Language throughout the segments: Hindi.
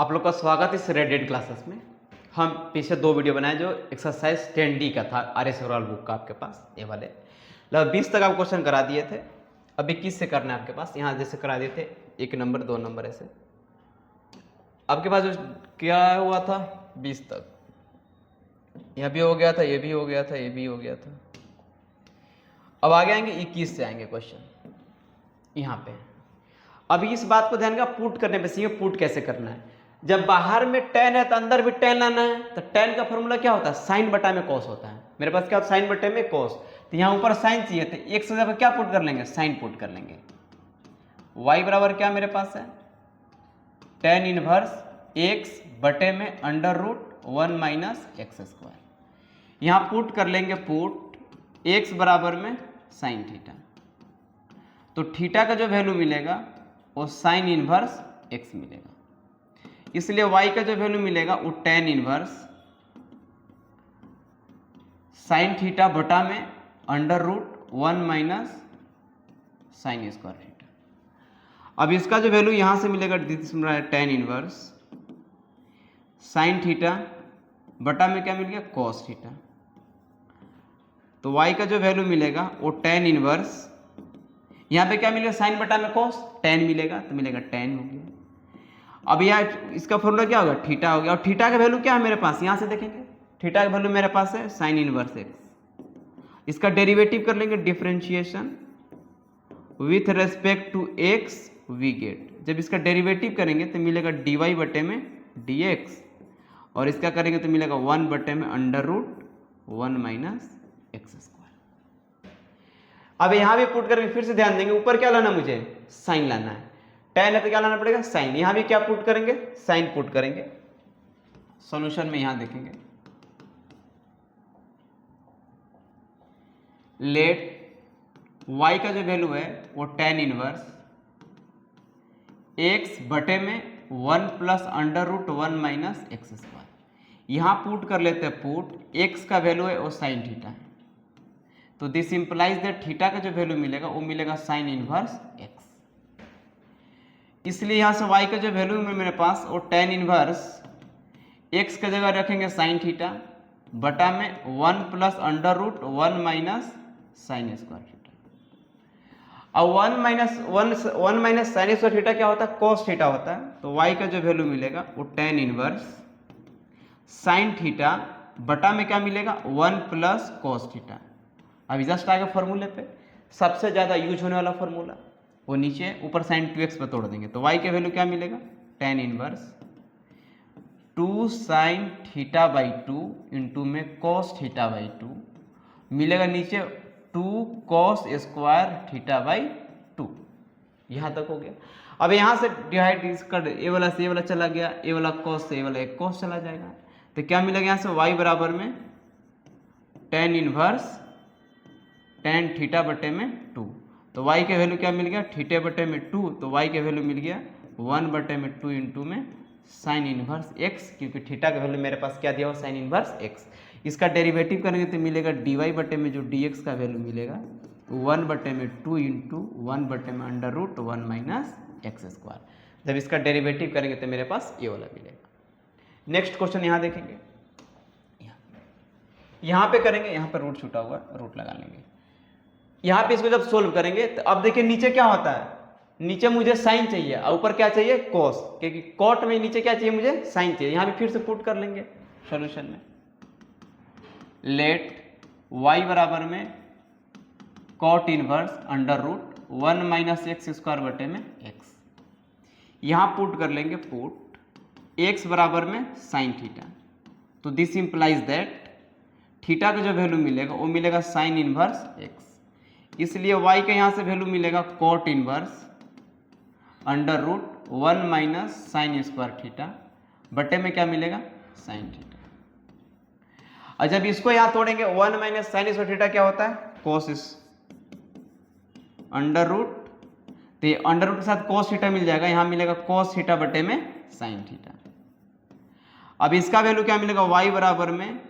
आप लोग का स्वागत है इस रेडिएंट क्लासेस में। हम पीछे 2 वीडियो बनाए जो एक्सरसाइज 10D का था, आर.एस. अग्रवाल बुक का आपके पास ये वाले। लगभग 20 तक आप क्वेश्चन करा दिए थे। अब 21 से करना है आपके पास। यहाँ जैसे करा दिए थे 1 नंबर 2 नंबर ऐसे आपके पास जो क्या हुआ था 20 तक। यह भी हो गया था, ये भी हो गया था, ये भी हो गया था। अब आगे आएंगे 21 से आएंगे क्वेश्चन यहाँ पे। अभी इस बात को ध्यान का पुट करने पे सीखे पुट कैसे करना है। जब बाहर में tan है तो अंदर भी tan लाना है। तो tan का फॉर्मूला क्या होता है, साइन बटा में कॉस होता है। मेरे पास क्या होता है, साइन बटे में कॉस। तो यहाँ ऊपर साइन चाहिए तो एक से जगह क्या पुट कर लेंगे, साइन पुट कर लेंगे। y बराबर क्या मेरे पास है, tan इनवर्स x बटे में under root 1 minus x square. यहाँ पुट कर लेंगे, पुट x बराबर में साइन थीटा। तो थीटा का जो वैल्यू मिलेगा वो साइन इनवर्स x मिलेगा। इसलिए y का जो वैल्यू मिलेगा वो tan इनवर्स साइन थीटा बटा में under root 1 minus sine square theta. अब इसका जो वैल्यू यहां से मिलेगा tan इनवर्स साइन थीटा बटा में क्या मिल गया, कॉस थीटा। तो y का जो वैल्यू मिलेगा वो tan इनवर्स, यहाँ पे क्या मिलेगा, साइन बटा में कॉस, tan मिलेगा तो मिलेगा tan हो गया। अब यार इसका फॉर्मूला क्या होगा, थीटा हो गया। और थीटा का वैल्यू क्या है मेरे पास, यहाँ से देखेंगे थीटा का वैल्यू मेरे पास है साइन इनवर्स एक्स। इसका डेरिवेटिव कर लेंगे, differentiation with respect to x we get. जब इसका डेरिवेटिव करेंगे तो मिलेगा dy बटे में dx, और इसका करेंगे तो मिलेगा 1 बटे में under root 1 minus x square. अब यहाँ भी पुट करके फिर से ध्यान देंगे, ऊपर क्या लाना मुझे, साइन लाना है। tan है तो क्या लाना पड़ेगा, साइन। यहां भी क्या पुट करेंगे, साइन पुट करेंगे। सॉल्यूशन में यहां देखेंगे, लेट y का जो वैल्यू है वो tan इनवर्स x बटे में 1 plus under root 1 minus x square. यहां पुट कर लेते हैं, पुट x का वैल्यू है वो साइन थीटा है। तो दिस इंप्लाइज दैट थीटा का जो वैल्यू मिलेगा वो मिलेगा साइन इनवर्स x। इसलिए यहां से y का जो वैल्यू है मेरे पास वो tan इनवर्स x का जगह रखेंगे साइन थीटा बटा में 1 plus under root 1 minus sine square theta. अब 1 माइनस साइन स्क्वायर थीटा क्या होता है, कॉस थीटा होता है। तो y का जो वैल्यू मिलेगा वो tan इनवर्स साइन थीटा बटा में क्या मिलेगा, 1 प्लस कॉस थीटा। अभी जस्ट आगे फॉर्मूले पे सबसे ज्यादा यूज होने वाला फॉर्मूला वो नीचे, ऊपर साइन 2x पे तोड़ देंगे। तो y के वैल्यू क्या मिलेगा, tan inverse 2 sine theta by 2 into में कॉस थीटा बाई 2 मिलेगा नीचे 2 कॉस स्क्वायर थीटा बाई 2। यहाँ तक हो गया। अब यहाँ से डिवाइड कर, ए वाला से ए वाला चला गया, ए वाला कॉस से ए वाला एक कॉस चला जाएगा। तो क्या मिलेगा यहाँ से, y बराबर में tan इनवर्स tan थीटा बटे में 2। तो y के वैल्यू क्या मिल गया, थीटे बटे में 2। तो y के वैल्यू मिल गया 1 बटे में 2 इंटू में साइन इनवर्स x, क्योंकि थीटा का वैल्यू मेरे पास क्या दिया हुआ, साइन इनवर्स x। इसका डेरिवेटिव करेंगे तो मिलेगा dy बटे में जो dx का वैल्यू मिलेगा 1 बटे में 2 इंटू 1 बटे में under root 1 minus x square. जब इसका डेरिवेटिव करेंगे तो मेरे पास ये वाला मिलेगा। नेक्स्ट क्वेश्चन यहाँ देखेंगे, यहाँ पे करेंगे, यहाँ पर रूट छूटा हुआ रूट लगा लेंगे। यहाँ पे इसको जब सोल्व करेंगे तो अब देखिए नीचे क्या होता है, नीचे मुझे साइन चाहिए और ऊपर क्या चाहिए, कॉस, क्योंकि कॉट में नीचे क्या चाहिए मुझे, साइन चाहिए। यहाँ भी फिर से पुट कर लेंगे सॉल्यूशन में, लेट y बराबर में cot inverse under root 1 minus x square बटे में x। यहाँ पुट कर लेंगे, पुट x बराबर में साइन थीटा। तो दिस इंप्लाइज दैट थीटा का जो वैल्यू मिलेगा वो मिलेगा साइन इनवर्स x। इसलिए y का यहाँ से वैल्यू मिलेगा cot inverse under root 1 minus sine square theta बटे में क्या मिलेगा, साइन थीटा। और जब इसको यहाँ तोड़ेंगे 1 माइनस साइन स्क्वायर थीटा क्या होता है, कॉस अंडर रूट, तो ये अंडर रूट के साथ कॉस थीटा मिल जाएगा, यहाँ मिलेगा कॉस थीटा बटे में साइन थीटा। अब इसका वैल्यू क्या मिलेगा, y बराबर में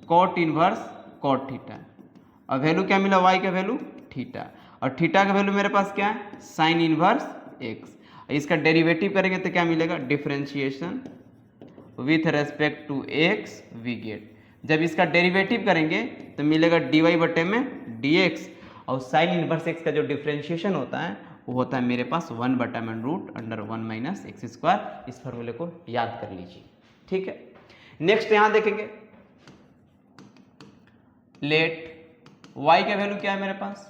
कॉट इनवर्स कॉट थीटा, और वैल्यू क्या मिला, y का वैल्यू थीटा, और थीटा का वैल्यू मेरे पास क्या है, साइन इनवर्स x। इसका डेरिवेटिव करेंगे तो क्या मिलेगा, differentiation with respect to x we get. जब इसका डेरिवेटिव करेंगे तो मिलेगा dy बटे में dx, और साइन इनवर्स एक्स का जो डिफरेंशिएशन होता है वो होता है मेरे पास 1 बटा में root under 1 minus x square. इस फॉर्मूले को याद कर लीजिए, ठीक है। नेक्स्ट यहां देखेंगे, लेट y का वैल्यू क्या है मेरे पास,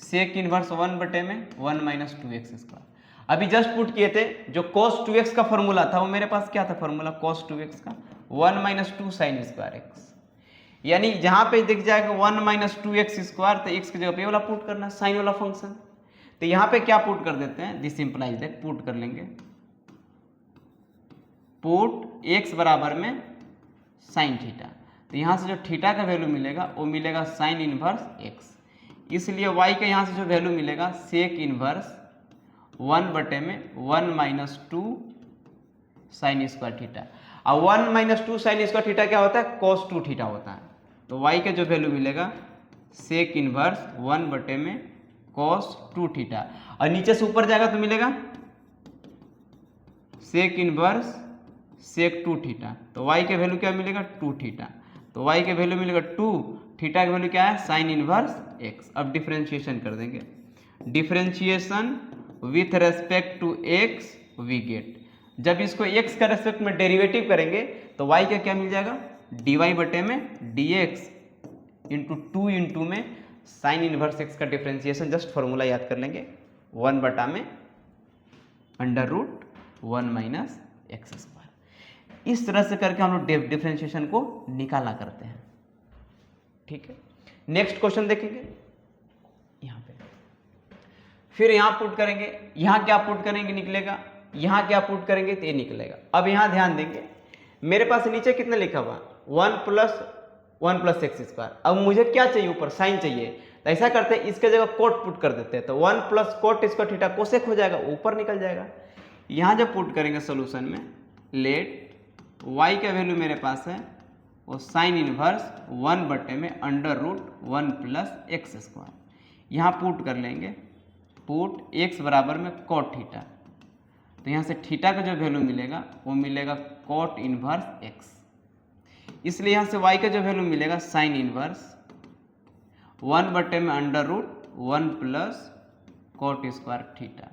सेक इनवर्स 1 बटे में 1 माइनस 2x स्क्वायर। अभी जस्ट पुट किए थे, जो cos 2x का फॉर्मूला था वो मेरे पास क्या था फॉर्मूला cos 2x का 1 माइनस 2 साइन स्क्वायर x, यानी जहां पे दिख जाएगा 1 माइनस 2x स्क्वायर तो x की जगह पे ये वाला पुट करना है, साइन वाला फंक्शन। तो यहां पे क्या पुट कर देते हैं, दिस इंप्लाइज दैट, पुट कर लेंगे, पुट x बराबर में साइन थीटा। तो यहां से जो थीटा का वैल्यू मिलेगा वो मिलेगा साइन इनवर्स x, इसलिए y का यहां से जो वैल्यू मिलेगा सेक इनवर्स 1 बटे में 1 माइनस 2 साइन स्क्वायर थीटा। अब 1 माइनस 2 साइन स्क्वायर थीटा क्या होता है, cos 2 थीटा होता है। तो y का जो वैल्यू मिलेगा सेक इनवर्स 1 बटे में cos 2 थीटा, और नीचे से ऊपर जाएगा तो मिलेगा सेक इनवर्स सेक 2 थीटा। तो y का वैल्यू क्या मिलेगा 2 थीटा, तो y का वैल्यू मिलेगा 2, थीटा का वैल्यू क्या है साइन इनवर्स x। अब डिफरेंशिएशन कर देंगे, differentiation with respect to x we get. जब इसको x का रेस्पेक्ट में डेरिवेटिव करेंगे तो y का क्या मिल जाएगा, dy बटे में dx इंटू 2 इंटू में साइन इनवर्स x का डिफरेंशिएशन, जस्ट फॉर्मूला याद कर लेंगे, 1 बटा में under root 1 minus x square. इस तरह से करके हम लोग डिफरेंशिएशन को निकाला करते हैं, ठीक है। नेक्स्ट क्वेश्चन देखेंगे, यहाँ पे फिर यहाँ पुट करेंगे, यहाँ क्या पुट करेंगे निकलेगा, यहाँ क्या पुट करेंगे तो ये निकलेगा। अब यहाँ ध्यान देंगे, मेरे पास नीचे कितना लिखा हुआ 1 प्लस एक्स स्क्वायर। अब मुझे क्या चाहिए, ऊपर साइन चाहिए, तो ऐसा करते हैं इसके जगह कोट पुट कर देते हैं, तो 1 plus cot square theta cosec हो जाएगा, ऊपर निकल जाएगा। यहाँ जब पुट करेंगे सोल्यूशन में, लेट y का वैल्यू मेरे पास है वो साइन इनवर्स 1 बटे में under root 1 plus x square. यहाँ पुट कर लेंगे, पुट x बराबर में कोट थीटा, तो यहाँ से थीटा का जो वैल्यू मिलेगा वो मिलेगा कोट इनवर्स x, इसलिए यहाँ से y का जो वैल्यू मिलेगा साइन इनवर्स 1 बटे में under root 1 plus cot square theta.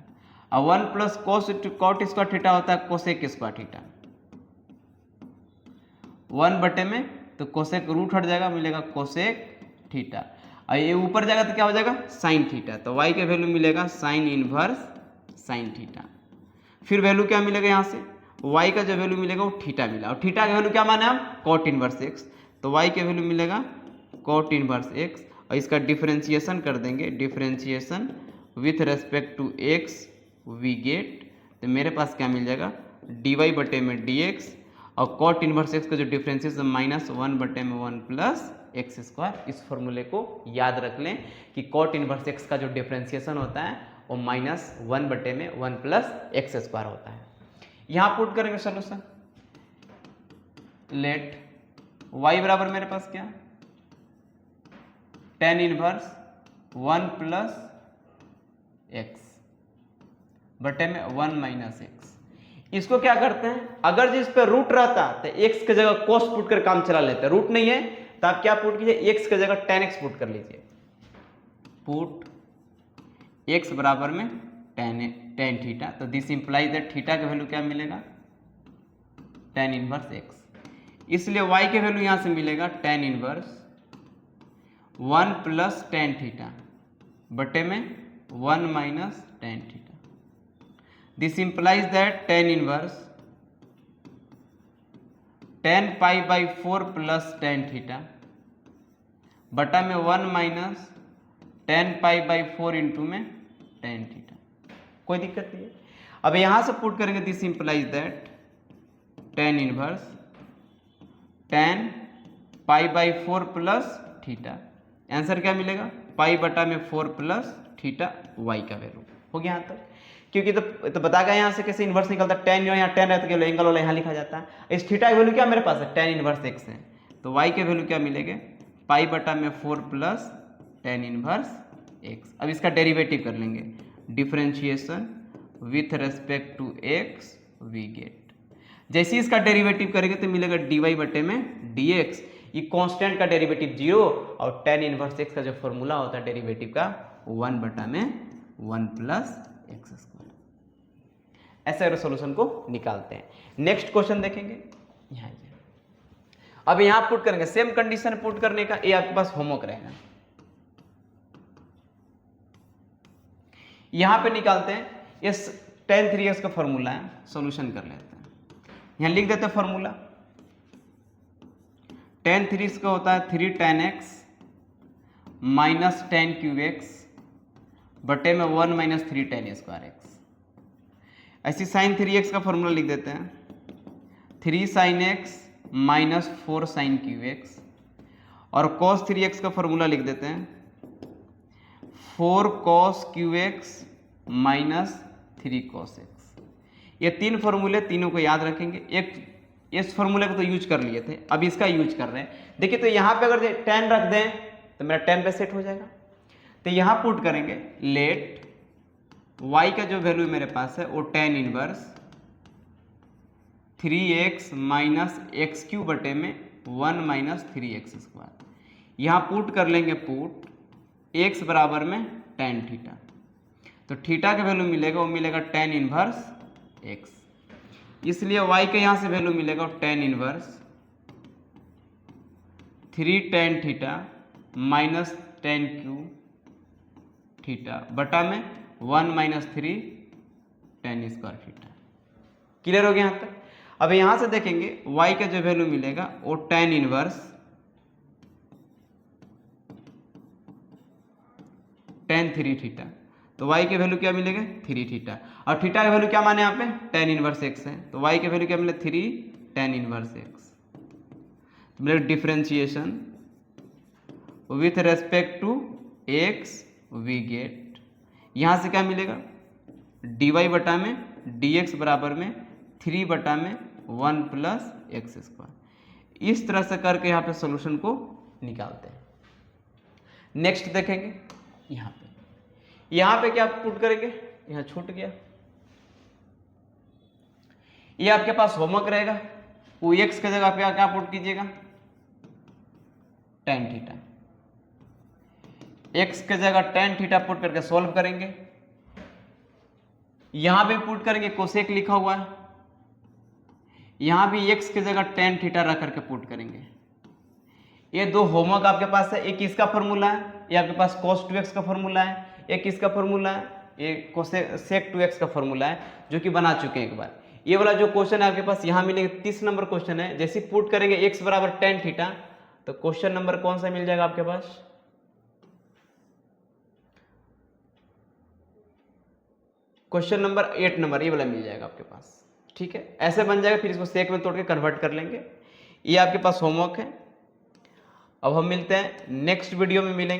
अब 1 प्लस कोट स्क्वायर थीटा होता है कोसेक स्क्वायर थीटा, 1 बटे में तो कोसेक रूट हट जाएगा, मिलेगा कोसेक थीटा, और ये ऊपर जाएगा तो क्या हो जाएगा साइन थीटा। तो y का वैल्यू मिलेगा साइन इनवर्स साइन थीटा। फिर वैल्यू क्या मिलेगा, यहाँ से y का जो वैल्यू मिलेगा वो थीटा मिला, और थीटा का वैल्यू क्या माना हम कोट इनवर्स x, तो y का वैल्यू मिलेगा कोट इनवर्स x, और इसका डिफरेंशिएशन कर देंगे, differentiation with respect to x we get, तो मेरे पास क्या मिल जाएगा dy बटे में dx, और कोट इनवर्स x का जो डिफरेंशिएशन माइनस 1 बटे में 1 प्लस एक्स स्क्वायर। इस फॉर्मूले को याद रख लें कि कोट इनवर्स x का जो डिफरेंशिएशन होता है वो माइनस 1 बटे में 1 प्लस एक्स स्क्वायर होता है। यहाँ पुट करेंगे सोल्यूशन, लेट y बराबर मेरे पास क्या टेन इनवर्स 1 प्लस एक्स बटे में 1 माइनस एक्स। इसको क्या करते हैं, अगर जिस पे रूट रहता तो x की जगह cos पुट कर काम चला लेते, रूट नहीं है तो आप क्या पुट कीजिए x की जगह tan x पुट कर लीजिए, पुट x बराबर में tan थीटा, तो दिस इंप्लाइज दैट थीटा का वैल्यू क्या मिलेगा tan इनवर्स x, इसलिए y के वैल्यू यहां से मिलेगा tan inverse 1 plus tan theta बटे में 1 minus tan theta. This implies that tan inverse tan pi by 4 plus tan theta बटा में 1 minus tan pi by 4 into में tan थीटा। कोई दिक्कत नहीं है। अब यहां से पुट करेंगे, this implies that tan inverse tan pi by 4 plus theta, answer क्या मिलेगा पाई बटा में 4 प्लस थीटा, y का वैल्यू हो गया यहाँ तक। क्योंकि तो बताएगा यहाँ से कैसे इन्वर्स निकलता है, tan यहाँ tan रहता है, एंगल वाला यहाँ लिखा जाता है। इस थीटा की वैल्यू क्या मेरे पास है tan इनवर्स x है, तो y के वैल्यू क्या मिलेगा पाई बटा में 4 प्लस tan इनवर्स x। अब इसका डेरिवेटिव कर लेंगे, differentiation with respect to x we get. जैसे इसका डेरिवेटिव करेंगे तो मिलेगा dy बटे में dx। ये कांस्टेंट का डेरिवेटिव 0 और tan इनवर्स x का जो फॉर्मूला होता है डेरिवेटिव का 1 बटा में 1 प्लस एक्स स्क्वायर। ऐसे अगर सॉल्यूशन को निकालते हैं। नेक्स्ट क्वेश्चन देखेंगे यहाँ ये। अब यहाँ पुट करेंगे, सेम कंडीशन पुट करने का, ये आपके पास होमवर्क रहेगा। यहां पे निकालते हैं, इस tan 3x का फॉर्मूला है, सॉल्यूशन कर लेते हैं। यहां लिख देते हैं फॉर्मूला, tan 3x का होता है 3 tan x minus tan cube x बटे में 1 माइनस 3 tan स्क्वायर x। ऐसी sin 3x का फॉर्मूला लिख देते हैं 3 sin x minus 4 sin cube x, और cos 3x का फॉर्मूला लिख देते हैं 4 cos cube x minus 3 cos x। ये तीन फॉर्मूले, तीनों को याद रखेंगे। एक इस फॉर्मूले को तो यूज कर लिए थे, अब इसका यूज कर रहे हैं। देखिए तो यहाँ पे अगर tan रख दें तो मेरा tan पे सेट हो जाएगा। तो यहाँ पुट करेंगे लेट y का जो वैल्यू मेरे पास है वो tan inverse 3x minus x Q बटे में 1 माइनस 3x स्क्वायर। यहाँ पुट कर लेंगे, पुट x बराबर में tan थीटा। तो थीटा का वैल्यू मिलेगा, वो मिलेगा tan इनवर्स x। इसलिए y के यहाँ से वैल्यू मिलेगा tan inverse 3 tan theta minus tan cube theta बटा में 1 minus 3 tan square theta. Clear हो गया यहाँ तक? अब यहाँ से देखेंगे y का जो वैल्यू मिलेगा वो tan इनवर्स tan 3 थीटा। तो y के वैल्यू क्या मिलेगा 3 थीटा, और थीटा का वैल्यू क्या माने यहाँ पे tan इनवर्स x है। तो y के वैल्यू क्या मिले 3 tan इनवर्स x। तो मिलेगा differentiation with respect to x we get, यहाँ से क्या मिलेगा dy बटा में dx बराबर में 3 बटा में 1 प्लस एक्स स्क्वायर। इस तरह से करके यहाँ पे सॉल्यूशन को निकालते हैं। नेक्स्ट देखेंगे यहाँ पे क्या पुट करेंगे, यहाँ छूट गया, ये आपके पास होमवर्क रहेगा। वो x के जगह पे क्या पुट कीजिएगा tan थीटा, x के जगह tan थीटा पुट करके सॉल्व करेंगे। यहां पे पुट करेंगे कोसेक लिखा हुआ है, यहां भी x के जगह tan थीटा रख करके पुट करेंगे। ये दो होमवर्क आपके पास है, एक इसका फॉर्मूला है, ये आपके पास cos 2x का फॉर्मूला है, एक इसका फॉर्मूला है, ये कोसेक 2x का फॉर्मूला है, जो कि बना चुके हैं एक बार। ये वाला जो क्वेश्चन है आपके पास यहाँ मिलेगा 30 नंबर क्वेश्चन है। जैसे पुट करेंगे x बराबर tan थीटा, तो क्वेश्चन नंबर कौन सा मिल जाएगा आपके पास, क्वेश्चन नंबर 8 नंबर, ये वाला मिल जाएगा आपके पास। ठीक है, ऐसे बन जाएगा, फिर इसको सेक में तोड़ के कन्वर्ट कर लेंगे। ये आपके पास होमवर्क है। अब हम मिलते हैं नेक्स्ट वीडियो में, मिलेंगे।